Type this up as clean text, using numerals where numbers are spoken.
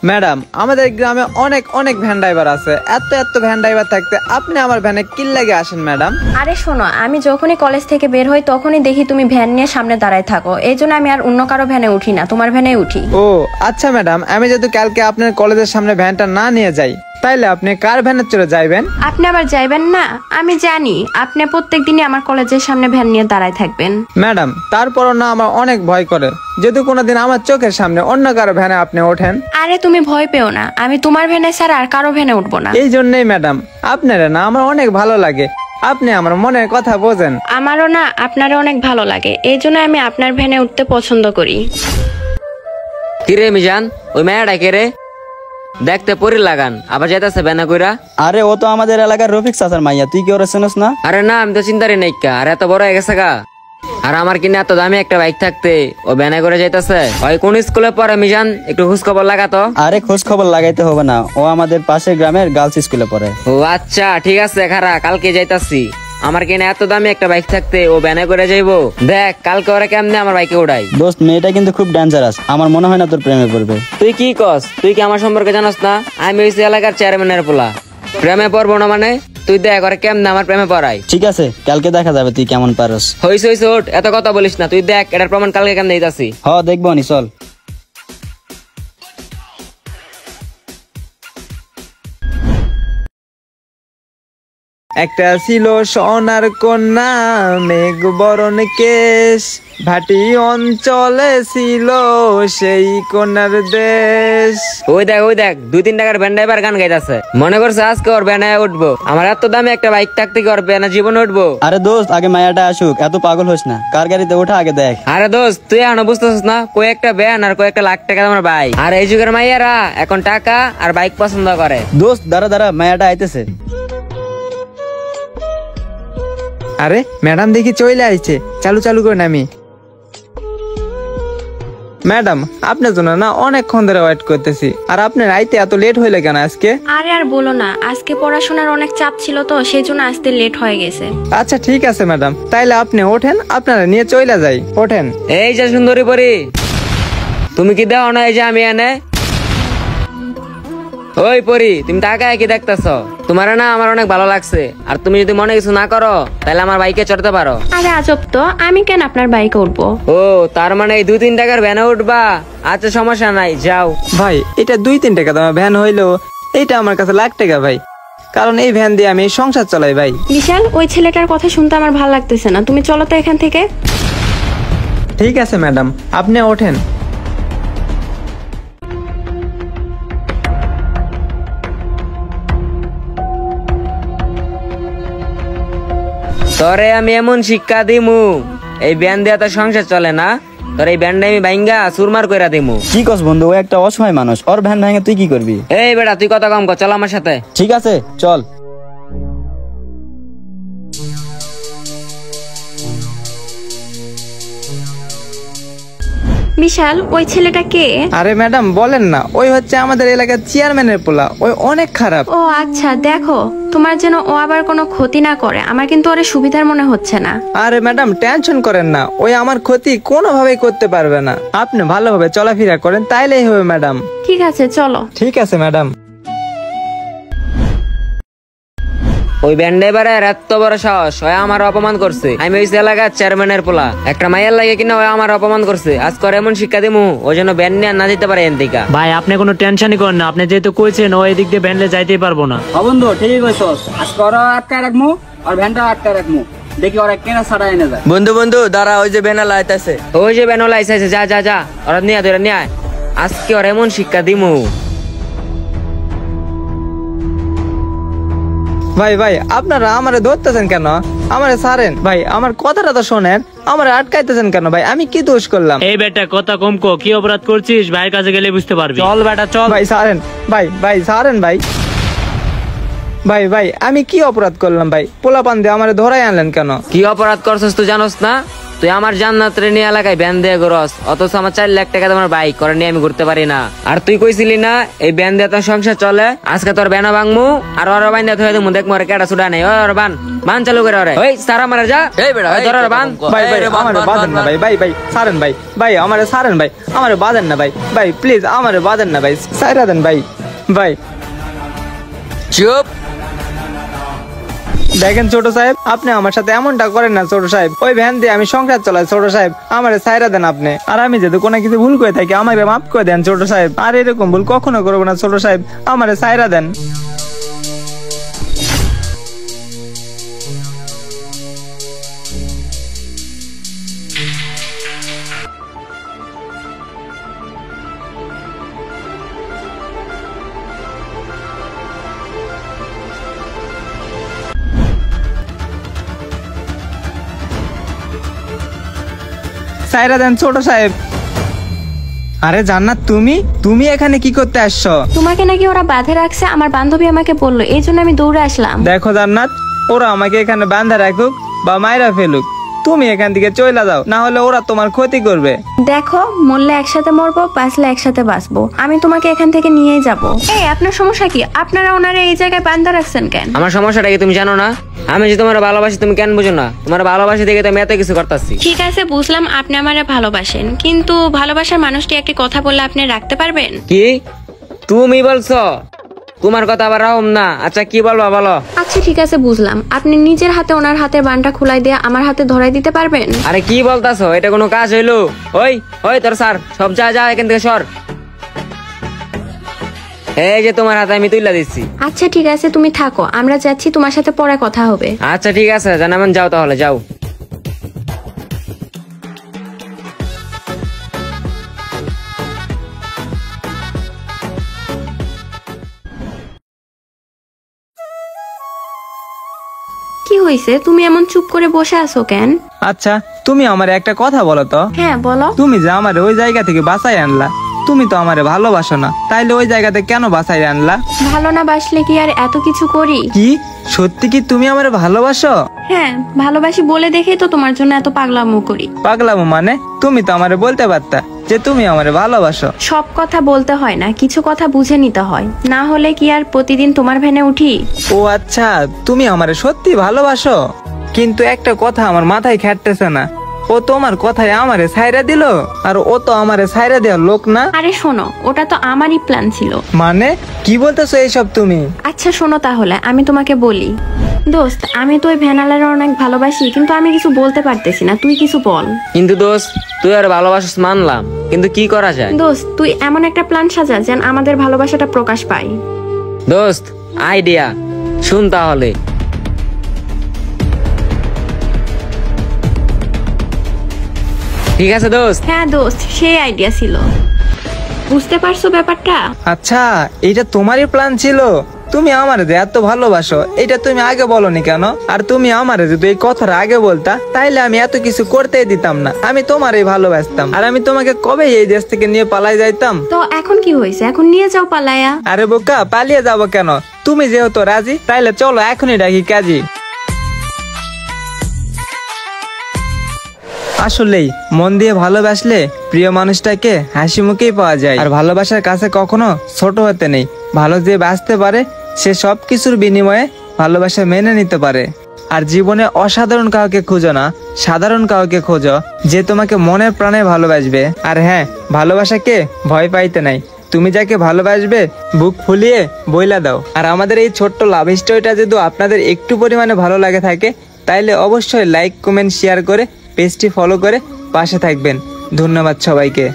Madam, আমাদের গ্রামে অনেক অনেক ভ্যান ড্রাইভার আছে, এত এত ভ্যান ড্রাইভার থাকতে আপনি আমার ভ্যানে কি লাগে আসেন ম্যাডাম? আরে শোনো, আমি যখনই কলেজ থেকে বের হই তখনই দেখি তুমি ভ্যান নিয়ে সামনে দাঁড়ায় থাকো, এই জন্য আমি আর অন্য কারো ভ্যানে উঠি না, তোমার ভ্যানে উঠি। ও আচ্ছা ম্যাডাম, আমি যদি কালকে আপনার কলেজের সামনে ভ্যানটা না নিয়ে যাই তাইলে আপনি কার ভ্যানে চড়ে যাইবেন? আপনি আবার যাইবেন না? আমি জানি আপনি প্রত্যেকদিনই আমার কলেজের সামনে ভ্যান নিয়ে দাঁড়ায় থাকবেন। ম্যাডাম, তারপরও না আমার অনেক ভয় করে যদি কোনোদিন আমার চোখের সামনে অন্য কারো ভ্যানে আপনি ওঠেন। আরে তুমি ভয় পেও না, আমি তোমার ভ্যানে ছাড়া আর কারো ভ্যানে উঠবো না। এই জন্যই ম্যাডাম আপনারা না আমার অনেক ভালো লাগে, আপনি আমার মনের কথা বোঝেন। আমারও না আপনারও অনেক ভালো লাগে, এই জন্য আমি আপনার ভ্যানে উঠতে পছন্দ করি। কিরে মিজান, ওই মেয়েটা কে রে? দেখতে পরি লাগান, আবার যাইতাছে বেনা কইরা। আরে ও তো আমাদের এলাকার রফিক চাচার মাইয়া, তুই কি ওরে চেনস না? আরে না, আমি তো চিন্তারই নাইকা, আর এত বড় হয়ে গেছে গা। আর আমার কিনা এত দামি একটা বাইক থাকতে ও বেনা করে যাইতাছে। ওই কোন স্কুলে পড়ে মিজান, একটু খোঁজ খবর লাগাতো। আরে খোঁজ খবর লাগাইতে হবে না, ও আমাদের পাশের গ্রামের গার্লস স্কুলে পড়ে। ও আচ্ছা ঠিক আছে, খারা কালকে যাইতাছি। আমার কিনা এত দামি একটা বাইক থাকতে ও বেনা করে যাইবো। দেখ কালকে ওরা কেমনে আমার বাইকে উড়াই। দোস্ত, মেয়েটা কিন্তু খুব ডেঞ্জারাস, আমার মনে হয় না তোর প্রেমে পড়বে। তুই কি কস? তুই কি আমার সম্পর্কে জানাস না? আমি হইছি এলাকার চেয়ারম্যানের পোলা, প্রেমে পড়বো না মানে? তুই দেখ ওরা কেমনে আমার প্রেমে পড়াই। ঠিক আছে, কালকে দেখা যাবে তুই কেমন পারস। হইছে হইছে ওঠ, এত কথা বলিস না। তুই দেখ এটার প্রমাণ কালকে কেমনে দিতাছি। হ দেখবো নি, চল। একটা ছিল সোনার কন্যা, মেঘ বরণ কেশ, ভাটি অঞ্চলে ছিল সেই কন্যার দেশ। ওই দেখ 2-3 টাকার ভ্যান ড্রাইভার গান গাইতাছে, মনে করছে আজকে ওর ভ্যানে উঠবো। আমার এত দামি একটা বাইক থাকতে কি ওর ভ্যানে জীবনে উঠবো? আরে দোস্ত, আগে মায়াটা আসুক, এত পাগল হোস না, কার গাড়িতে ওঠা আগে দেখ। আরে দোস্ত, তুই এখনো বুঝতেছিস না? কয়েকটা ভ্যান আর কয়েকটা লাখ টাকা আমার বাইক। আর এই যুগের মাইয়ারা এখন টাকা আর বাইক পছন্দ করে। দোস্ত দাঁড়া দাঁড়া, মায়াটা আইতেছে। আরে ম্যাডাম দেখি চলে আইছে, চালু চালু করে নামি। ম্যাডাম, আপনার জন্য না অনেকক্ষণ ধরে ওয়েট করতেছি, আর আপনার আইতে এত লেট হইলে কেন আজকে? আরে আর বলো না, আজকে পড়াশোনার অনেক চাপ ছিল তো, সেই জন্য আসতে লেট হয়ে গেছে। আচ্ছা ঠিক আছে ম্যাডাম, তাইলে আপনি ওঠেন, আপনারা নিয়ে চলে যাই, ওঠেন। এই যে সুন্দরী পরি, তুমি কি দেও না এই যে আমি এনে? ওই পরি, তুমি তাকায় কি দেখতেছ? তোমার না আমার অনেক ভালো লাগছে, আর তুমি যদি মনে কিছু না করো তাহলে আমার বাইকে চড়তে পারো। আরে আজব তো, আমি কেন আপনার বাইকে উঠবো? ও তার মানে এই 2-3 টাকার ভ্যানে উঠবা? আচ্ছা সমস্যা নাই, যাও। ভাই, এটা 2-3 টাকা দামের ভ্যান হইলো, এইটা আমার কাছে লাখ টাকা ভাই, কারণ এই ভ্যান দিয়ে আমি সংসার চালাই ভাই। বিশাল, ওই ছেলেটার কথা শুনতে আমার ভালো লাগতেছে না, তুমি চলো তো এখান থেকে। ঠিক আছে ম্যাডাম, আপনি ওঠেন। তোরে আমি এমন শিক্ষা দিমু, এই ব্যান দিয়ে তো সংসার চলে না। তোর এই ব্যান্ডে আমি ভাঙ্গা চুরমার কইরা দিমু। কি কস বন্ধু, ও একটা অসহায় মানুষ, ওর ভ্যান ভাঙে তুই কি করবি? এই বেটা, তুই কথা কম কর, চল আমার সাথে। ঠিক আছে চল। বিশাল, ওই ছেলেটা কে? আরে ম্যাডাম বলেন না, ওই হচ্ছে আমাদের এলাকার চেয়ারম্যানের পোলা, ওই অনেক খারাপ। ও আচ্ছা, দেখো তোমার যেন ও আবার কোনো ক্ষতি না করে, আমার কিন্তু ওর সুবিধার মনে হচ্ছে না। আরে ম্যাডাম টেনশন করেন না, ওই আমার ক্ষতি কোনোভাবেই করতে পারবে না, আপনি ভালোভাবে চলাফেরা করেন তাইলেই হবে ম্যাডাম। ঠিক আছে চলো। ঠিক আছে ম্যাডাম। ওই ব্যান্ড ড্রাইভারের এত বড় সাহস, ওই আমার অপমান করছে। আমি ওই এলাকার চেয়ারম্যানের পোলা, একটা মাইয়ার লাগে কিনা ওই আমার অপমান করছে। আজ করে এমন শিক্ষা দিমু ও যেন ব্যান্ড নিয়ে না যেতে পারে এদিকা। ভাই আপনি কোনো টেনশনই করেন না, আপনি যেহেতু কইছেন ও এদিক দিয়ে ভ্যানলে যাইতেই পারবো না। বন্ধু ঠিকই কইছস, আজকে ওরা আটকায় রাখমু আর ভ্যানটা আটকায় রাখমু, দেখি ওরা কেনা ছাড়া এনে যায়। বন্ধু দাঁড়া, ওই যে বেনালা আইতাছে। ওই যে বেনলা আইছে, যা যা যা, ওরা নিয়ে আয়, নিয়ে আয়। আজকে ওর এমন শিক্ষা দিমু। ভাই ভাই, আপনারা আমারে ধরতেছেন কেন? আমারে ছাড়েন ভাই, আমার কথাটা তো শোনেন, আমারে আটকাইতেছেন কেন ভাই? আমি কি দোষ করলাম? এই বেটা কথা কম কো, কি অপরাধ করছিস ভাইয়ের কাছে গেলে বুঝতে পারবি। চল বেটা চল। ভাই ছাড়েন, ভাই ভাই ছাড়েন ভাই। ভাই ভাই, আমি কি অপরাধ করলাম ভাই? পোলাপান দিয়ে আমারে ধরাই আনলেন কেন? কি অপরাধ করছিস তুই জানোস না? তুই আমার জান্নাত রে নিয়ে এলাকায় ব্যান দিয়ে ঘুরস, অথচ আমার 4 লাখ টাকা তোমার বাইক করে নিয়ে আমি ঘুরতে পারি না। আর তুই কইছিলি না এই ব্যান দিয়ে তোর সংসার চলে, আজকে তোর ব্যানা ভাঙমু আর ওর বাইন দিয়ে থয়ে দেবো, দেখ মরে কেটা ছুটা নেই। ওর বান চালু করে ওরে, ওই সারা মারা যা, এই বেটা, ওই ধর ওরে বান। ভাই ভাই আমারে বাঁধেন না ভাই, ভাই ভাই ছাড়েন ভাই, ভাই আমারে ছাড়েন ভাই, আমারে বাঁধেন না ভাই, ভাই প্লিজ আমারে বাঁধেন না ভাই, ছাইরা দেন ভাই। ভাই চুপ। দেখেন ছোট সাহেব, আপনি আমার সাথে এমনটা করেন না ছোট সাহেব, ওই ভ্যান দিয়ে আমি সংসার চালাই ছোট সাহেব, আমারে ছাইরা দেন আপনি। আর আমি যদি কোনো কিছু ভুল করে থাকি আমারে মাফ করে দেন ছোট সাহেব, আর এরকম ভুল কখনো করবো না ছোট সাহেব, আমারে ছাইরা দেন। ছাইরা দেন ছোট সাহেব। আরে জান্নাত, তুমি এখানে কি করতে আসছো? তোমাকে নাকি ওরা বাঁধে রাখছে, আমার বান্ধবী আমাকে বললো, এই জন্য আমি দৌড়ে আসলাম। দেখো জান্নাত, ওরা আমাকে এখানে বাঁধা রাখুক বা মাইরা ফেলুক, তুমি এখান থেকে চলে যাও, না হলে ওরা তোমার ক্ষতি করবে। দেখো, মরলে একসাথে মরবো, বাঁচলে একসাথে বাঁচবো, আমি তোমাকে এখান থেকে নিয়েই যাবো। এই আপনার সমস্যা কি? আপনারা ওনারা এই জায়গায় বাঁধা রাখছেন কেন? আমার সমস্যাটা কি তুমি জানো না? আমি যে তোমার ভালোবাসি তুমি কেন বুঝো না? তোমার ভালোবাসি দেখে তো আমি এত কিছু করতেছি। ঠিক আছে, বুঝলাম আপনি আমারে ভালোবাসেন, কিন্তু ভালোবাসার মানুষটি একটি কথা বললে আপনি রাখতে পারবেন? কি তুমি বলছো? তোমার কথা আবার রাহম না। আচ্ছা কি বলবা বলো। আচ্ছা ঠিক আছে, বুঝলাম। আপনি নিজের হাতে ওনার হাতের বানটা খুলাই দিয়ে আমার হাতে ধরাই দিতে পারবেন? আরে কি বলতাছো? এটা কোনো কাজ হইলো? ওই ওই তোর স্যার সব যা এখান থেকে সর। এই যে তোমার হাতে আমি তুইলা দিচ্ছি। আচ্ছা ঠিক আছে, তুমি থাকো, আমরা যাচ্ছি, তোমার সাথে পরে কথা হবে। আচ্ছা ঠিক আছে জানাবেন, যাও তাহলে যাও। কি হয়েছে? তুমি এমন চুপ করে বসে আছো কেন? আচ্ছা তুমি আমারে একটা কথা বলো তো, হ্যাঁ বলো। তুমি যে আমারে ওই জায়গা থেকে বাঁচাই আনলা, তুমি তো আমারে ভালোবাসো না, তাইলে ওই জায়গাতে কেন বাঁচাই আনলা? ভালো না বাসলে কি আর এত কিছু করি? কি সত্যি কি তুমি আমারে ভালোবাসো? হ্যাঁ ভালোবাসি বলে দেখেই তো তোমার জন্য এত পাগলামো করি। পাগলামো মানে? তুমি তো আমারে বলতে পারতা যে তুমি আমারে ভালোবাসো। সব কথা বলতে হয় না, কিছু কথা বুঝে নিতে হয়, না হলে কি আর প্রতিদিন তোমার ভ্যানে উঠি? ও আচ্ছা, তুমি আমারে সত্যি ভালোবাসো। কিন্তু একটা কথা আমার মাথায় খেটতেছে না, ও তোমার কথায় আমারে ছাইরা দিল, আর ও তো আমারে ছাইরা দেওয়ার লোক না। আরে শোনো, ওটা তো আমারই প্ল্যান ছিল। মানে কি বলতেছো এইসব তুমি? আচ্ছা শোনো তাহলে, আমি তোমাকে বলি। দোস্ত, আমি তো ওই ভ্যানালার অনেক ভালোবাসি, কিন্তু আমি কিছু বলতে পারতেছি না, তুই কিছু বল। কিন্তু দোস্ত তুই আর ভালোবাসিস মানলাম, কিন্তু কি করা যায়? দোস্ত তুই এমন একটা প্ল্যান সাজা যেন আমাদের ভালোবাসাটা প্রকাশ পায়। দোস্ত আইডিয়া শুন তাহলে। ঠিক আছে দোস্ত। হ্যাঁ দোস্ত, সেই আইডিয়া ছিল। বুঝতে পারছো ব্যাপারটা? আচ্ছা এটা তোমারই প্ল্যান ছিল? তুমি আমারে যে এত ভালোবাসো, এটা তুমি আগে বলনি কেন? আর তুমি আমারে যদি এই কথাটা আগে বলতা, তাইলে আমি এত কিছু করতেই দিতাম না, আমি তোমারই ভালোবাসতাম, আর আমি তোমাকে কবে এই দেশ থেকে নিয়ে পালাই যাইতাম। তো এখন কি হয়েছে? এখন নিয়ে যাও পালায়া। আরে বোকা, পালিয়ে যাবো কেন? তুমি যেহেতু রাজি, তাইলে চলো এখনই ডাকি কাজী। আসলেই মন দিয়ে ভালোবাসলে প্রিয় মানুষটাকে হাসি মুখেই পাওয়া যায়, আর ভালোবাসার কাছে কখনো ছোট হতে নেই। ভালো যে বাঁচতে পারে সে সবকিছুর বিনিময়ে ভালোবাসা মেনে নিতে পারে। আর জীবনে অসাধারণ কাউকে খুঁজো না, সাধারণ কাউকে খোঁজো যে তোমাকে মনের প্রাণে ভালোবাসবে। আর হ্যাঁ, ভালোবাসাকে ভয় পাইতে নাই, তুমি যাকে ভালোবাসবে বুক ফুলিয়ে বইলা দাও। আর আমাদের এই ছোট্ট লাভ স্টোরিটা যদি আপনাদের একটু পরিমাণে ভালো লাগে থাকে, তাইলে অবশ্যই লাইক কমেন্ট শেয়ার করে পেজটি ফলো করে পাশে থাকবেন। ধন্যবাদ সবাইকে।